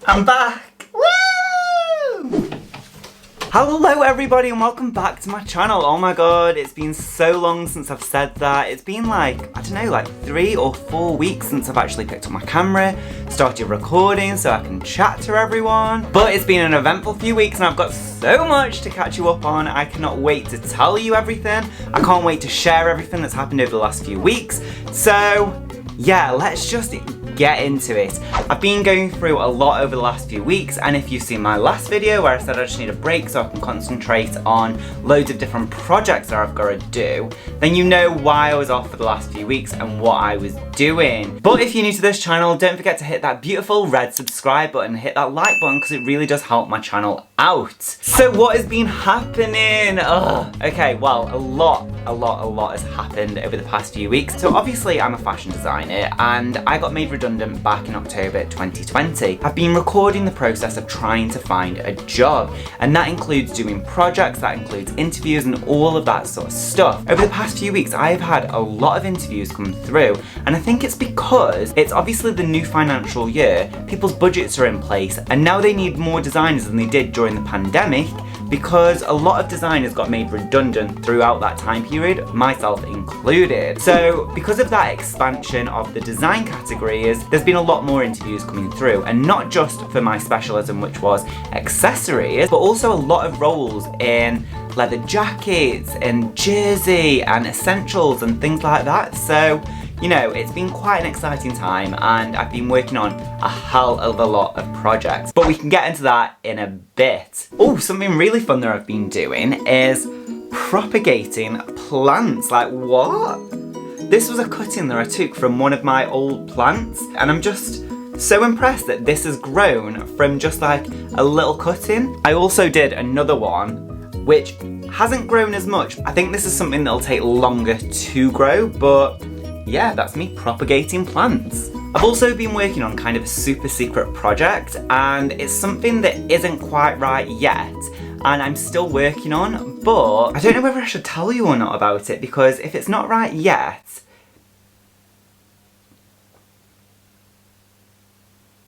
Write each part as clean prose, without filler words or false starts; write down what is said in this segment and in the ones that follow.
I'm back! Woo! Hello everybody and welcome back to my channel. Oh my god, it's been so long since I've said that. It's been like, I don't know, like 3 or 4 weeks since I've actually picked up my camera, started recording so I can chat to everyone. But it's been an eventful few weeks and I've got so much to catch you up on. I cannot wait to tell you everything. I can't wait to share everything that's happened over the last few weeks. So yeah, let's just get into it. I've been going through a lot over the last few weeks, and if you've seen my last video where I said I just need a break so I can concentrate on loads of different projects that I've got to do, then you know why I was off for the last few weeks and what I was doing. But if you're new to this channel, don't forget to hit that beautiful red subscribe button and hit that like button because it really does help my channel out. So what has been happening? Okay, well, a lot has happened over the past few weeks. So obviously I'm a fashion designer and I got made redundant back in October 2020. I've been recording the process of trying to find a job, and that includes doing projects, that includes interviews and all of that sort of stuff. Over the past few weeks I've had a lot of interviews come through, and I think it's because it's obviously the new financial year, people's budgets are in place, and now they need more designers than they did during the pandemic, because a lot of designers got made redundant throughout that time period, myself included. So because of that expansion of the design categories, there's been a lot more interviews coming through, and not just for my specialism, which was accessories, but also a lot of roles in leather jackets and jersey and essentials and things like that. So, you know, it's been quite an exciting time and I've been working on a hell of a lot of projects, but we can get into that in a bit. Oh, something really fun that I've been doing is propagating plants. Like, what? This was a cutting that I took from one of my old plants, and I'm just so impressed that this has grown from just like a little cutting. I also did another one which hasn't grown as much. I think this is something that'll take longer to grow, but yeah, that's me propagating plants. I've also been working on kind of a super secret project, and it's something that isn't quite right yet, and I'm still working on, but I don't know whether I should tell you or not about it, because if it's not right yet,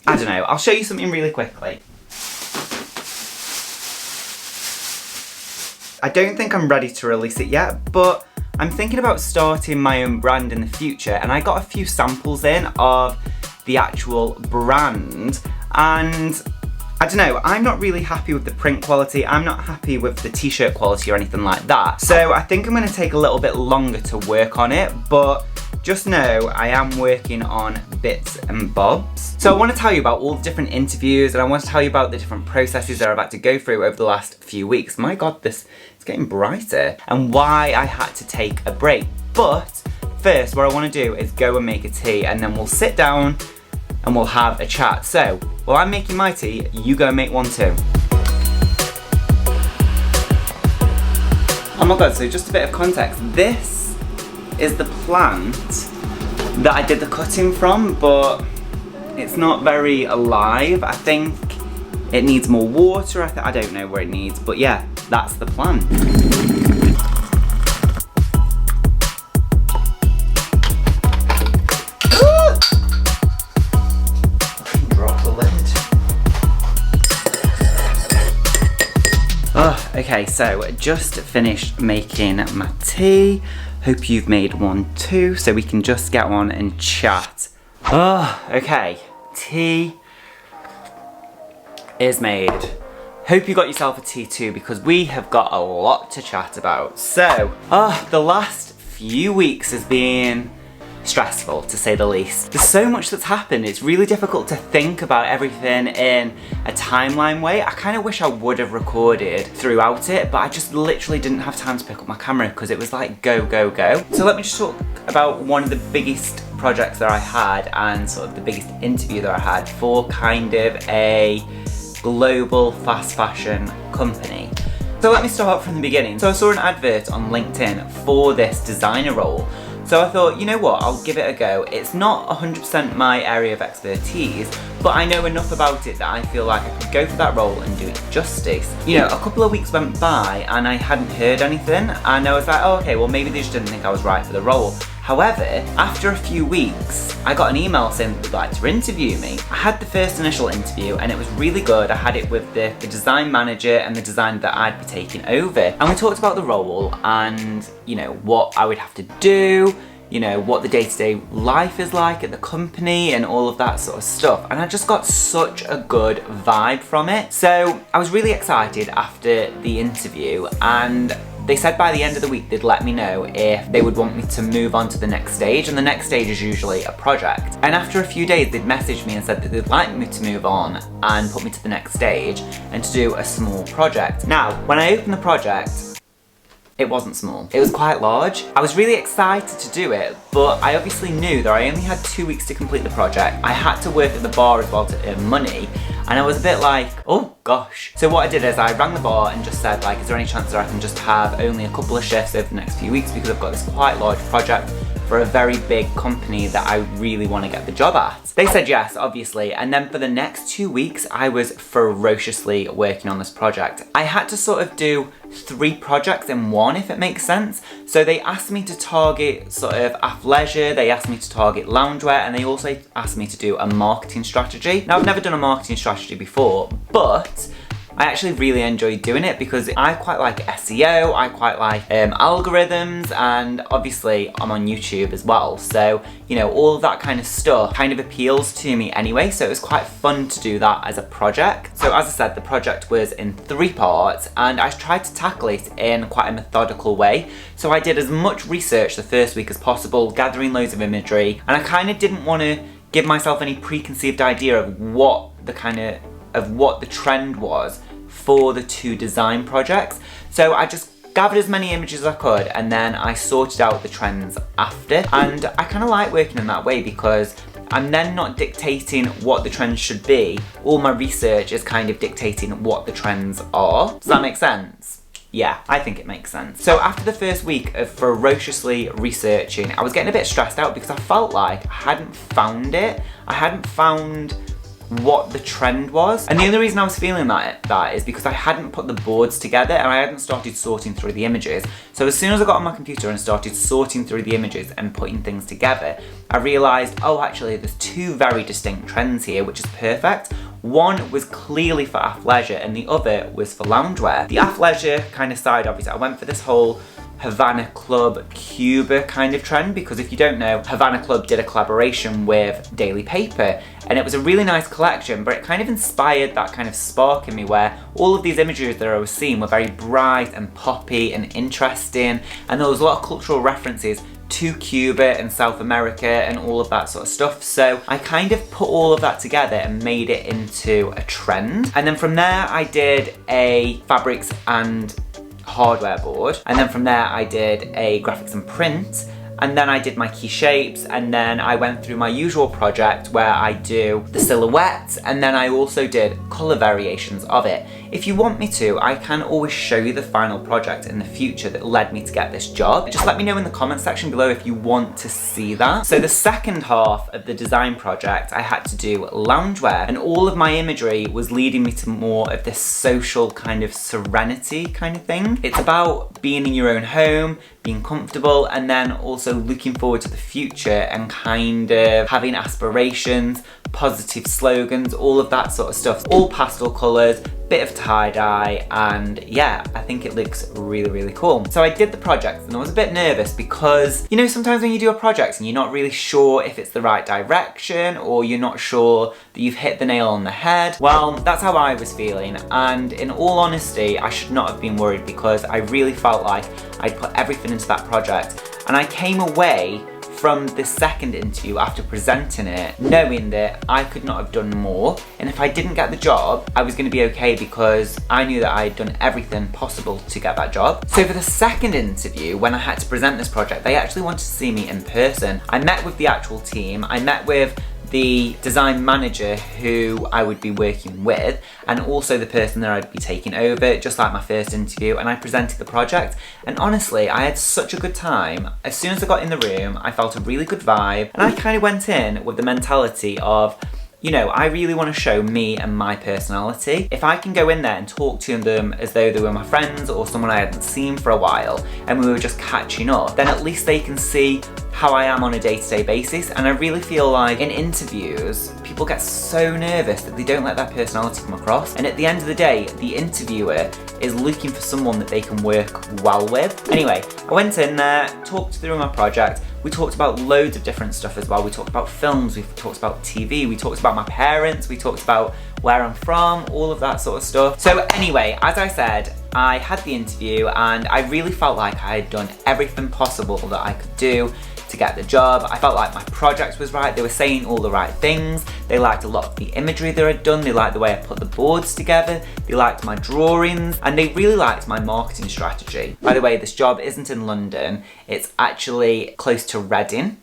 I don't know, I'll show you something really quickly. I don't think I'm ready to release it yet, but I'm thinking about starting my own brand in the future, and I got a few samples in of the actual brand, and I don't know, I'm not really happy with the print quality, I'm not happy with the t-shirt quality or anything like that. So I think I'm going to take a little bit longer to work on it, but just know I am working on bits and bobs. So I want to tell you about all the different interviews, and I want to tell you about the different processes that I've had to go through over the last few weeks. My god, this is getting brighter. And why I had to take a break. But first, what I want to do is go and make a tea, and then we'll sit down and we'll have a chat. So while I'm making my tea, you go and make one too. Oh my god, so just a bit of context. This is the plant that I did the cutting from, but it's not very alive. I think it needs more water. I don't know where it needs, but yeah, that's the plant. Drop the lid. Oh, okay, so just finished making my tea. Hope you've made one too, so we can just get on and chat. Oh, okay. Tea is made. Hope you got yourself a tea too, because we have got a lot to chat about. So, the last few weeks has been stressful, to say the least. There's so much that's happened, it's really difficult to think about everything in a timeline way. I kind of wish I would have recorded throughout it, but I just literally didn't have time to pick up my camera because it was like go, go, go. So let me just talk about one of the biggest projects that I had, and sort of the biggest interview that I had for kind of a global fast fashion company. So let me start from the beginning. So I saw an advert on LinkedIn for this designer role. So I thought, you know what, I'll give it a go. It's not 100% my area of expertise, but I know enough about it that I feel like I could go for that role and do it justice. You know, a couple of weeks went by and I hadn't heard anything, and I was like, oh, okay, well maybe they just didn't think I was right for the role. However, after a few weeks, I got an email saying that they'd like to interview me. I had the first initial interview and it was really good. I had it with the design manager and the designer that I'd be taking over. And we talked about the role and, you know, what I would have to do, you know, what the day-to-day life is like at the company and all of that sort of stuff. And I just got such a good vibe from it. So I was really excited after the interview, and they said by the end of the week they'd let me know if they would want me to move on to the next stage, and the next stage is usually a project. And after a few days they'd messaged me and said that they'd like me to move on and put me to the next stage and to do a small project. Now, when I opened the project, it wasn't small. It was quite large. I was really excited to do it, but I obviously knew that I only had 2 weeks to complete the project. I had to work at the bar as well to earn money, and I was a bit like, oh gosh. So what I did is I rang the bar and just said, like, is there any chance that I can just have only a couple of shifts over the next few weeks, because I've got this quite large project for a very big company that I really want to get the job at. They said yes, obviously, and then for the next 2 weeks I was ferociously working on this project. I had to sort of do 3 projects in one, if it makes sense. So they asked me to target sort of athleisure, they asked me to target loungewear, and they also asked me to do a marketing strategy. Now, I've never done a marketing strategy before, but I actually really enjoyed doing it because I quite like SEO, I quite like algorithms, and obviously I'm on YouTube as well. So, you know, all of that kind of stuff kind of appeals to me anyway. So it was quite fun to do that as a project. So as I said, the project was in 3 parts and I tried to tackle it in quite a methodical way. So I did as much research the first week as possible, gathering loads of imagery, and I kind of didn't want to give myself any preconceived idea of what the trend was for the 2 design projects. So I just gathered as many images as I could, and then I sorted out the trends after. And I kind of like working in that way because I'm then not dictating what the trends should be. All my research is kind of dictating what the trends are. Does that make sense? Yeah, I think it makes sense. So after the first week of ferociously researching, I was getting a bit stressed out because I felt like I hadn't found it. I hadn't found what the trend was. And the only reason I was feeling that is because I hadn't put the boards together and I hadn't started sorting through the images. So as soon as I got on my computer and started sorting through the images and putting things together, I realised, oh, actually there's 2 very distinct trends here, which is perfect. One was clearly for athleisure and the other was for loungewear. The athleisure kind of side, obviously, I went for this whole Havana Club Cuba kind of trend, because if you don't know, Havana Club did a collaboration with Daily Paper and it was a really nice collection, but it kind of inspired that kind of spark in me where all of these images that I was seeing were very bright and poppy and interesting, and there was a lot of cultural references to Cuba and South America and all of that sort of stuff. So I kind of put all of that together and made it into a trend. And then from there I did a fabrics and hardware board, and then from there I did a graphics and print, and then I did my key shapes, and then I went through my usual project where I do the silhouette, and then I also did colour variations of it. If you want me to, I can always show you the final project in the future that led me to get this job. Just let me know in the comment section below if you want to see that. So the second half of the design project, I had to do loungewear, and all of my imagery was leading me to more of this social kind of serenity kind of thing. It's about being in your own home, being comfortable, and then also looking forward to the future and kind of having aspirations, positive slogans, all of that sort of stuff. All pastel colours, bit of tie-dye, and yeah, I think it looks really, really cool. So I did the project and I was a bit nervous because, you know, sometimes when you do a project and you're not really sure if it's the right direction or you're not sure that you've hit the nail on the head. Well, that's how I was feeling, and in all honesty, I should not have been worried because I really felt like I'd put everything into that project, and I came away from the second interview after presenting it knowing that I could not have done more, and if I didn't get the job I was going to be okay because I knew that I had done everything possible to get that job. So for the second interview, when I had to present this project, they actually wanted to see me in person. I met with the actual team, I met with the design manager who I would be working with, and also the person that I'd be taking over, just like my first interview, and I presented the project, and honestly I had such a good time. As soon as I got in the room I felt a really good vibe, and I kind of went in with the mentality of, you know, I really want to show me and my personality. If I can go in there and talk to them as though they were my friends or someone I hadn't seen for a while and we were just catching up, then at least they can see how I am on a day-to-day basis, and I really feel like in interviews, people get so nervous that they don't let their personality come across, and at the end of the day, the interviewer is looking for someone that they can work well with. Anyway, I went in there, talked through my project, we talked about loads of different stuff as well. We talked about films, we talked about TV, we talked about my parents, we talked about where I'm from, all of that sort of stuff. So anyway, as I said, I had the interview and I really felt like I had done everything possible that I could do to get the job. I felt like my project was right, they were saying all the right things, they liked a lot of the imagery that I'd done, they liked the way I put the boards together, they liked my drawings, and they really liked my marketing strategy. By the way, this job isn't in London, it's actually close to Reading,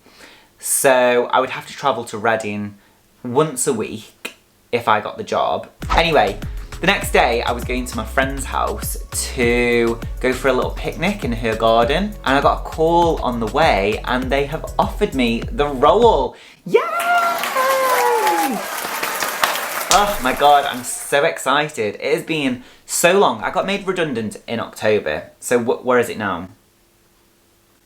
so I would have to travel to Reading once a week if I got the job. Anyway, the next day I was going to my friend's house to go for a little picnic in her garden, and I got a call on the way and they have offered me the role. Yay! Oh my god, I'm so excited. It has been so long. I got made redundant in October, so where is it now?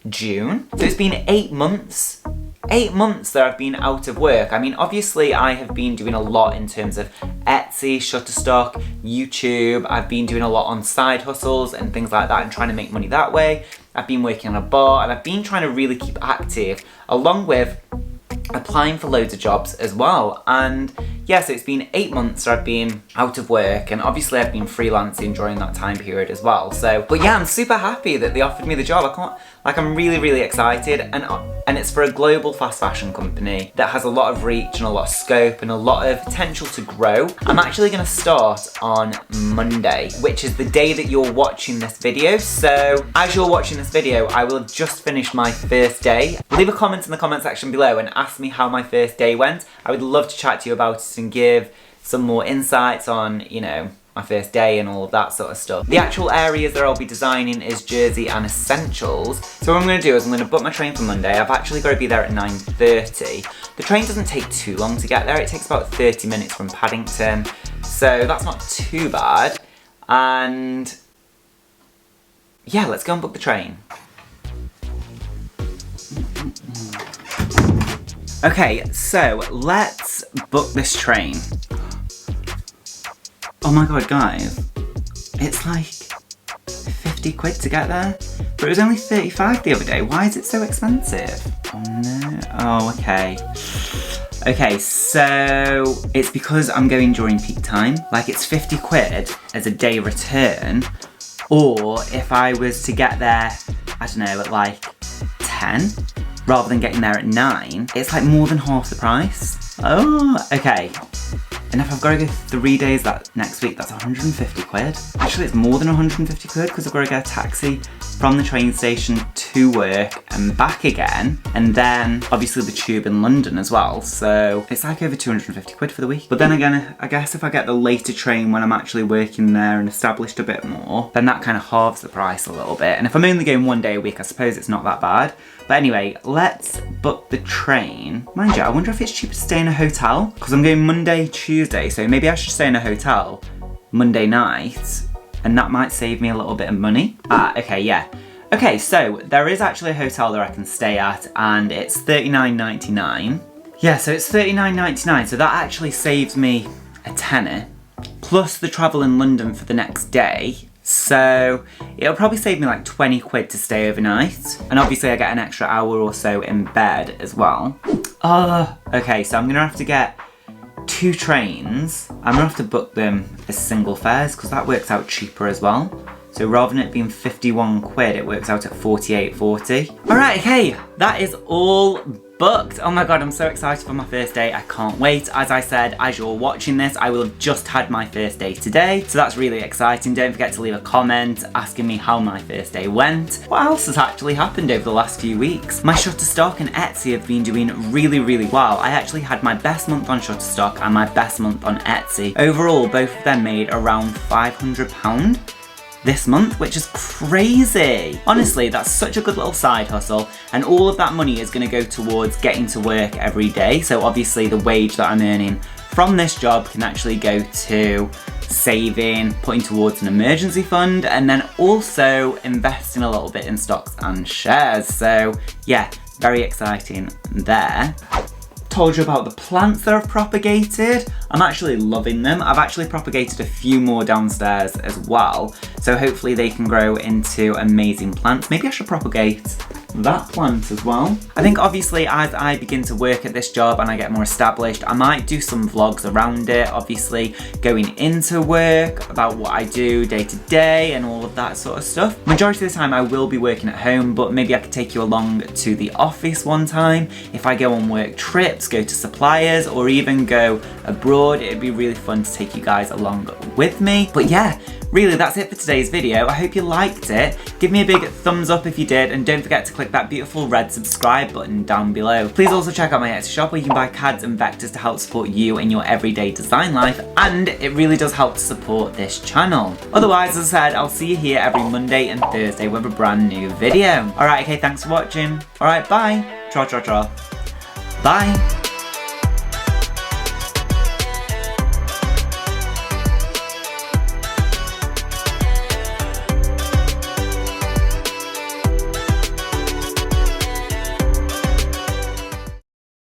June? So it's been 8 months. 8 months that I've been out of work. I mean, obviously I have been doing a lot in terms of Etsy, Shutterstock, YouTube. I've been doing a lot on side hustles and things like that and trying to make money that way. I've been working on a bar and I've been trying to really keep active along with applying for loads of jobs as well. And yeah, so it's been 8 months that I've been out of work, and obviously I've been freelancing during that time period as well. So, but yeah, I'm super happy that they offered me the job. I'm really excited, and it's for a global fast fashion company that has a lot of reach and a lot of scope and a lot of potential to grow. I'm actually gonna start on Monday, which is the day that you're watching this video. So as you're watching this video, I will have just finished my first day. Leave a comment in the comment section below and ask me how my first day went. I would love to chat to you about it and give some more insights on, you know, my first day and all of that sort of stuff. The actual areas that I'll be designing is jersey and essentials. So what I'm going to do is I'm going to book my train for Monday. I've actually got to be there at 9:30. The train doesn't take too long to get there. It takes about 30 minutes from Paddington. So that's not too bad. And yeah, let's go and book the train. Okay, so let's book this train. Oh my god, guys, it's like 50 quid to get there, but it was only 35 the other day. Why is it so expensive? Oh no, oh okay. Okay, so it's because I'm going during peak time. Like, it's 50 quid as a day return, or if I was to get there, I don't know, at like 10, rather than getting there at 9, it's like more than half the price. Oh, okay. And if I've got to go 3 days next week, that's 150 quid. Actually, it's more than 150 quid because I've got to get a taxi from the train station to work and back again. And then obviously the tube in London as well. So it's like over 250 quid for the week. But then again, I guess if I get the later train when I'm actually working there and established a bit more, then that kind of halves the price a little bit. And if I'm only going 1 day a week, I suppose it's not that bad. But anyway, let's book the train. Mind you, I wonder if it's cheaper to stay in a hotel, because I'm going Monday, Tuesday, so maybe I should stay in a hotel Monday night, and that might save me a little bit of money. Okay, yeah. Okay, so there is actually a hotel that I can stay at, and it's $39.99. Yeah, so it's $39.99, so that actually saves me a tenner, plus the travel in London for the next day. So it'll probably save me like 20 quid to stay overnight. And obviously I get an extra hour or so in bed as well. Okay, so I'm gonna have to get 2 trains. I'm gonna have to book them as single fares because that works out cheaper as well. So rather than it being 51 quid, it works out at 48.40. All right, okay, that is all booked. Oh my god, I'm so excited for my first day. I can't wait. As I said, as you're watching this, I will have just had my first day today. So that's really exciting. Don't forget to leave a comment asking me how my first day went. What else has actually happened over the last few weeks? My Shutterstock and Etsy have been doing really well. I actually had my best month on Shutterstock and my best month on Etsy. Overall, both of them made around £500 this month, which is crazy. Honestly, that's such a good little side hustle, and all of that money is going to go towards getting to work every day. So obviously the wage that I'm earning from this job can actually go to saving, putting towards an emergency fund, and then also investing a little bit in stocks and shares. So yeah, Very exciting there. Told you about the plants that I've propagated. I'm actually loving them. I've actually propagated a few more downstairs as well, so hopefully they can grow into amazing plants. Maybe I should propagate that plant as well. I think obviously as I begin to work at this job and I get more established, I might do some vlogs around it, obviously going into work, about what I do day to day and all of that sort of stuff. Majority of the time I will be working at home, but maybe I could take you along to the office one time. If I go on work trips, go to suppliers, or even go abroad, it'd be really fun to take you guys along with me. But yeah, really, that's it for today's video. I hope you liked it. Give me a big thumbs up if you did, and don't forget to click that beautiful red subscribe button down below. Please also check out my Etsy shop where you can buy cards and vectors to help support you in your everyday design life, and it really does help to support this channel. Otherwise, as I said, I'll see you here every Monday and Thursday with a brand new video. Alright, okay, thanks for watching. Alright, bye. Tra tra tra. Bye.